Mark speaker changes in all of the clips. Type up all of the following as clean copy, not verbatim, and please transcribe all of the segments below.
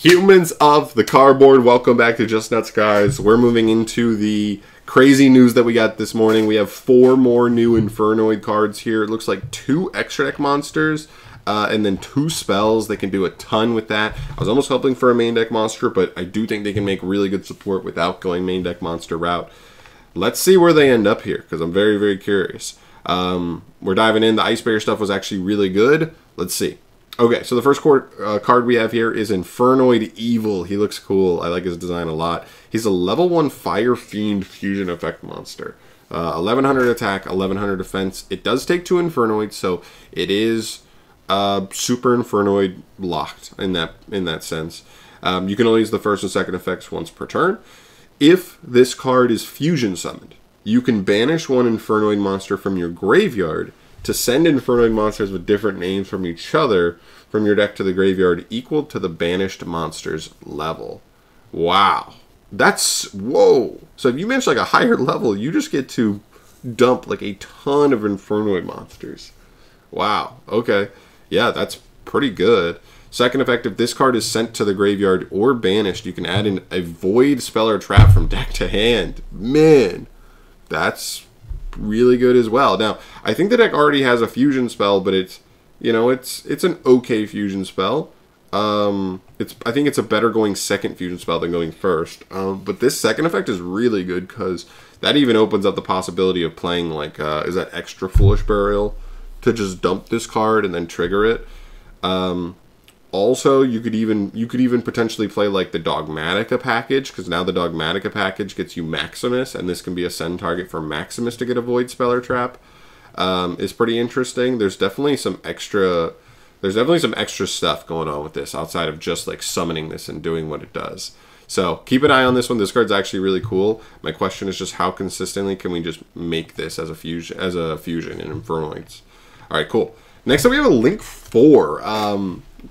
Speaker 1: Humans of the cardboard, welcome back to Just Nuts, guys. We're moving into the crazy news that we got this morning. We have 4 more new Infernoid cards here. It looks like 2 extra deck monsters and then 2 spells. They can do a ton with that. I was almost hoping for a main deck monster, but I do think they can make really good support without going main deck monster route. Let's see where they end up here, because I'm very, very curious. We're diving in. The Ice Bear stuff was actually really good. Let's see. Okay, so the first card we have here is Infernoid Evil. He looks cool. I like his design a lot. He's a level 1 Fire Fiend fusion effect monster. 1100 attack, 1100 defense. It does take 2 Infernoids, so it is super Infernoid locked in that sense. You can only use the first and second effects once per turn. If this card is fusion summoned, you can banish 1 Infernoid monster from your graveyard to send Infernoid monsters with different names from each other from your deck to the graveyard equal to the banished monster's level. Wow. That's, whoa. So if you manage like a higher level, you just get to dump like a ton of Infernoid monsters. Wow. Okay. Yeah, that's pretty good. Second effect, if this card is sent to the graveyard or banished, you can add in a void spell or trap from deck to hand. Man, that's really good as well. Now, I think the deck already has a fusion spell, but it's, you know, it's an okay fusion spell. I think it's a better going second fusion spell than going first. But this second effect is really good because that even opens up the possibility of playing like is that extra Foolish Burial to just dump this card and then trigger it. Also, you could even potentially play like the Dogmatica package, because now the Dogmatica package gets you Maximus, and this can be a send target for Maximus to get a Void Spell or Trap. Is pretty interesting. There's definitely some extra stuff going on with this outside of just like summoning this and doing what it does. So keep an eye on this one. This card's actually really cool. My question is just how consistently can we just make this as a fusion in Infernoids. All right, cool. Next up, we have a Link 4.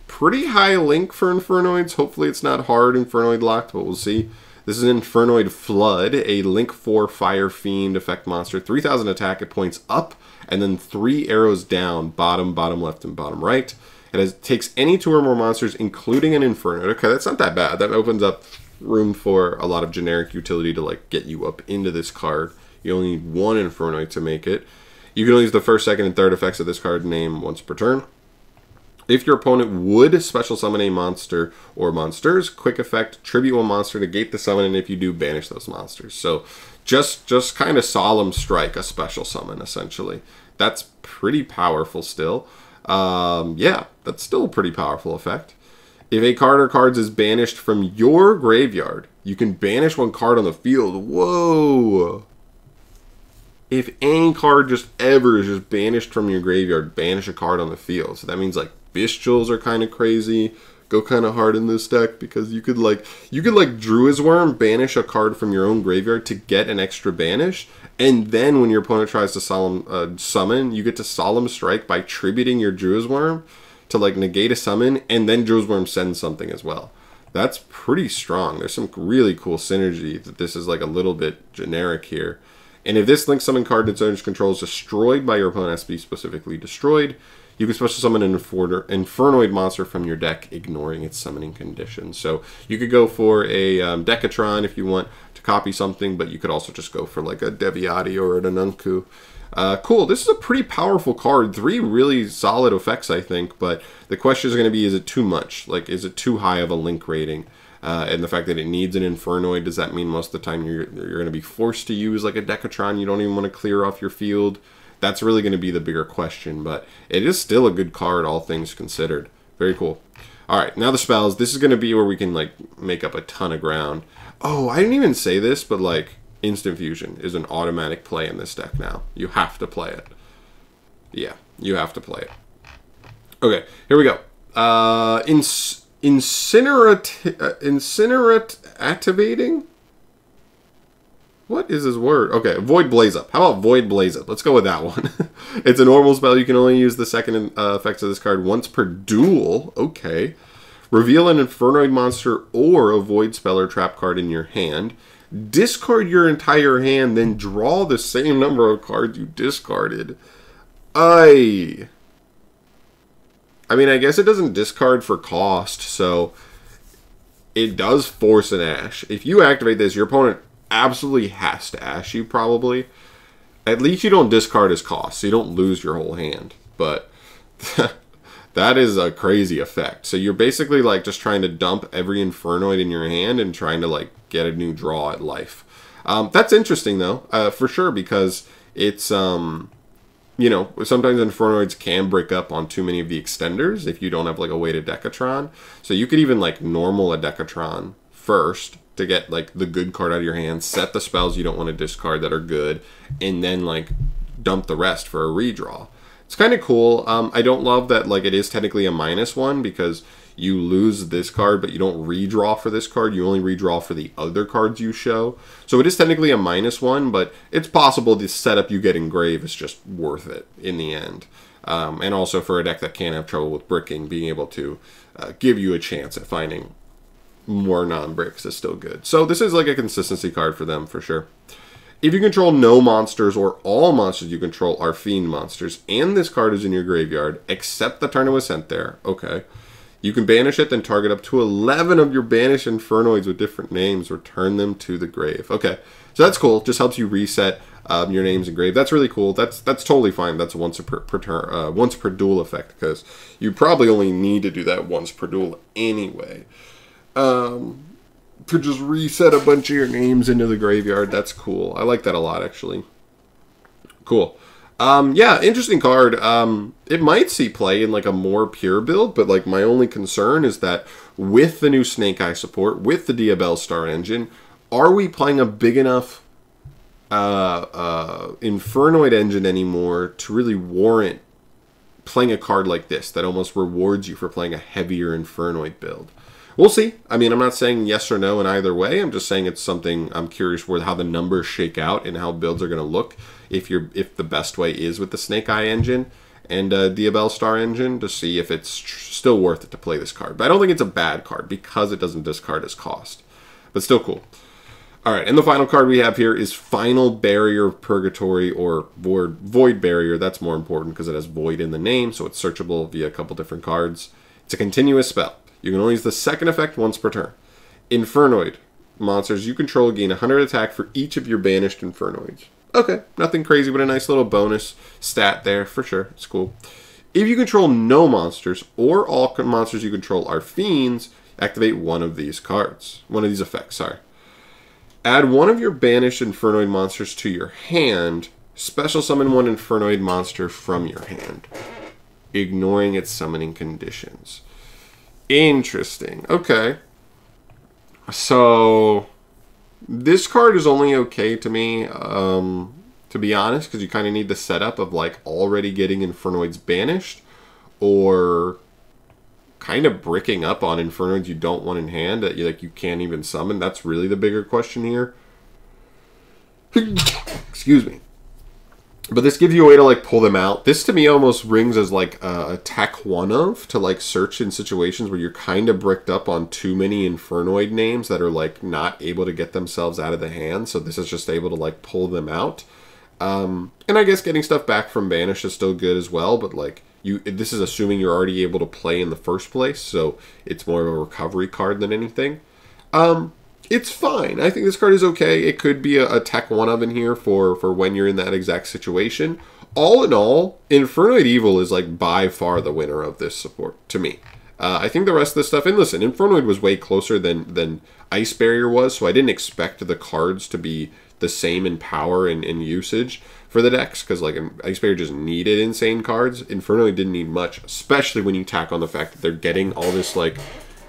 Speaker 1: Pretty high link for Infernoids. Hopefully it's not hard Infernoid locked, but we'll see. This is Infernoid Flood, a Link 4 Fire Fiend effect monster. 3000 attack, it points up, and then 3 arrows down, bottom, bottom left, and bottom right. It takes any 2 or more monsters, including an Infernoid. Okay, that's not that bad. That opens up room for a lot of generic utility to like get you up into this card. You only need 1 Infernoid to make it. You can only use the first, second, and third effects of this card name once per turn. If your opponent would special summon a monster or monsters, quick effect, tribute 1 monster, negate the summon, and if you do, banish those monsters. So just kind of Solemn Strike, a special summon, essentially. That's pretty powerful still. Yeah, that's still a pretty powerful effect. If a card or cards is banished from your graveyard, you can banish 1 card on the field. Whoa! If any card just ever is just banished from your graveyard, banish a card on the field. So that means like Bestials are kind of crazy. Go kind of hard in this deck because you could like Druid's Worm, banish a card from your own graveyard to get an extra banish, and then when your opponent tries to summon, you get to Solemn Strike by tributing your Druid's Worm to like negate a summon, and then Druid's Worm sends something as well. That's pretty strong. There's some really cool synergy that this is like a little bit generic here. And if this Link Summon card in its owner's control is destroyed by your opponent, has to be specifically destroyed, you can special summon an Infernoid monster from your deck, ignoring its summoning conditions. So you could go for a Decatron if you want to copy something, but you could also just go for like a Deviati or an Anunku. Cool, this is a pretty powerful card. 3 really solid effects, I think, but the question is going to be, is it too much? Like, is it too high of a Link rating? And the fact that it needs an Infernoid, does that mean most of the time you're going to be forced to use like a Decatron? You don't even want to clear off your field? That's really going to be the bigger question, but it is still a good card, all things considered. Very cool. All right, now the spells. This is going to be where we can like make up a ton of ground. Oh, I didn't even say this, but like Instant Fusion is an automatic play in this deck now. You have to play it. Yeah, you have to play it. Okay, here we go. Incinerate activating? What is his word? Okay, Void Blaze Up. How about Void Blaze Up? Let's go with that one. It's a normal spell. You can only use the second effects of this card once per duel. Okay. Reveal an Infernoid monster or a Void Spell or Trap card in your hand. Discard your entire hand, then draw the same number of cards you discarded. I mean, I guess it doesn't discard for cost, so it does force an Ash. If you activate this, your opponent absolutely has to Ash you, probably. At least you don't discard his cost, so you don't lose your whole hand. But that is a crazy effect. So you're basically like just trying to dump every Infernoid in your hand and trying to like get a new draw at life. That's interesting though, for sure, because it's you know, sometimes Infernoids can break up on too many of the extenders if you don't have like a way to Decatron. So you could even like normal a Decatron first to get like the good card out of your hand, set the spells you don't want to discard that are good, and then like dump the rest for a redraw. It's kind of cool. I don't love that like it is technically a -1 because you lose this card, but you don't redraw for this card. You only redraw for the other cards you show. So it is technically a -1, but it's possible the setup you get Engrave is just worth it in the end. And also for a deck that can't have trouble with bricking, being able to give you a chance at finding more non-bricks is still good. So this is like a consistency card for them for sure. If you control no monsters or all monsters you control are fiend monsters, and this card is in your graveyard, except the turn it was sent there, okay, you can banish it, then target up to 11 of your banished Infernoids with different names, return them to the grave. Okay, so that's cool. Just helps you reset your names in grave. That's really cool. That's totally fine. That's a once per duel effect, because you probably only need to do that once per duel anyway. To just reset a bunch of your names into the graveyard. That's cool. I like that a lot, actually. Cool. Yeah, interesting card. It might see play in like a more pure build, but like my only concern is that with the new Snake Eye support, with the Diabell Star engine, are we playing a big enough Infernoid engine anymore to really warrant playing a card like this that almost rewards you for playing a heavier Infernoid build? We'll see. I mean, I'm not saying yes or no in either way. I'm just saying it's something I'm curious for how the numbers shake out and how builds are going to look if the best way is with the Snake Eye engine and Diabell Star engine, to see if it's still worth it to play this card. But I don't think it's a bad card because it doesn't discard its cost. But still cool. All right, and the final card we have here is Final Barrier of Purgatory, or Void Barrier. That's more important because it has Void in the name, so it's searchable via a couple different cards. It's a continuous spell. You can only use the second effect once per turn. Infernoid monsters you control gain 100 attack for each of your banished Infernoids. Okay, nothing crazy, but a nice little bonus stat there for sure. It's cool. If you control no monsters, or all monsters you control are fiends, activate one of these cards. One of these effects, sorry. Add one of your banished Infernoid monsters to your hand. Special summon one Infernoid monster from your hand, ignoring its summoning conditions. Interesting. Okay. So this card is only okay to me, to be honest, because you kind of need the setup of like already getting Infernoids banished, or kind of bricking up on Infernoids you don't want in hand that you can't even summon. That's really the bigger question here. Excuse me. But this gives you a way to like pull them out. This to me almost rings as like a tech one of to like search in situations where you're kind of bricked up on too many Infernoid names that are like not able to get themselves out of the hand. So this is just able to like pull them out. And I guess getting stuff back from banish is still good as well. But like this is assuming you're already able to play in the first place. So it's more of a recovery card than anything. It's fine. I think this card is okay. It could be a tech one of in here for when you're in that exact situation. All in all, Infernoid Evil is like by far the winner of this support to me. I think the rest of this stuff, and listen, Infernoid was way closer than Ice Barrier was, so I didn't expect the cards to be the same in power and in usage for the decks, because like Ice Barrier just needed insane cards. Infernoid didn't need much, especially when you tack on the fact that they're getting all this like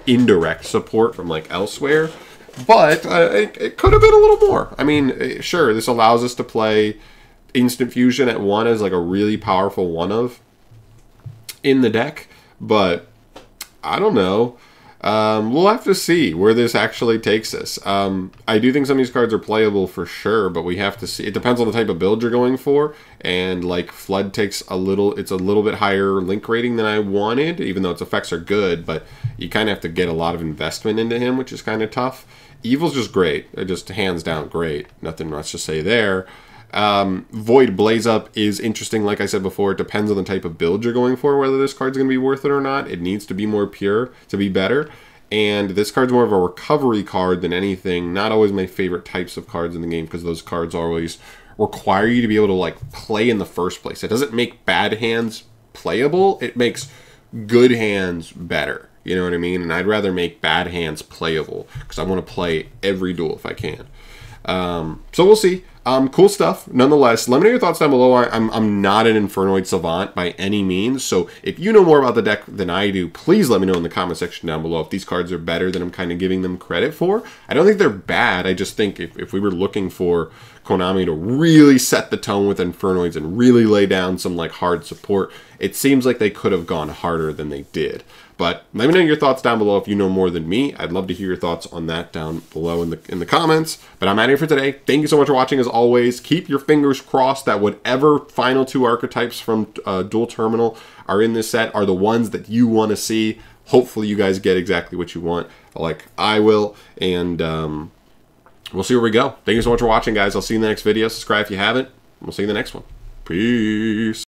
Speaker 1: indirect support from like elsewhere. But it could have been a little more. I mean, sure, this allows us to play Instant Fusion at 1 as like a really powerful one of in the deck. But I don't know. We'll have to see where this actually takes us. I do think some of these cards are playable for sure, but we have to see. It depends on the type of build you're going for. And like Flood takes it's a little bit higher link rating than I wanted, even though its effects are good, but you kind of have to get a lot of investment into him, which is kind of tough. Evil's just great. Just hands down great. Nothing much to say there. Void Blaze Up is interesting. Like I said before, it depends on the type of build you're going for, whether this card's going to be worth it or not. It needs to be more pure to be better. And this card's more of a recovery card than anything. Not always my favorite types of cards in the game, because those cards always require you to be able to like play in the first place. It doesn't make bad hands playable. It makes good hands better. You know what I mean? And I'd rather make bad hands playable, because I want to play every duel if I can. So we'll see. Cool stuff. Nonetheless, let me know your thoughts down below. I'm not an Infernoid savant by any means, so if you know more about the deck than I do, please let me know in the comment section down below if these cards are better than I'm kind of giving them credit for. I don't think they're bad. I just think if we were looking for Konami to really set the tone with Infernoids and really lay down some like hard support, it seems like they could have gone harder than they did. But let me know your thoughts down below if you know more than me. I'd love to hear your thoughts on that down below in the comments. But I'm out of here for today. Thank you so much for watching as always. Keep your fingers crossed that whatever final 2 archetypes from Dual Terminal are in this set are the ones that you want to see. Hopefully you guys get exactly what you want, like I will. And we'll see where we go. Thank you so much for watching, guys. I'll see you in the next video. Subscribe if you haven't. We'll see you in the next one. Peace.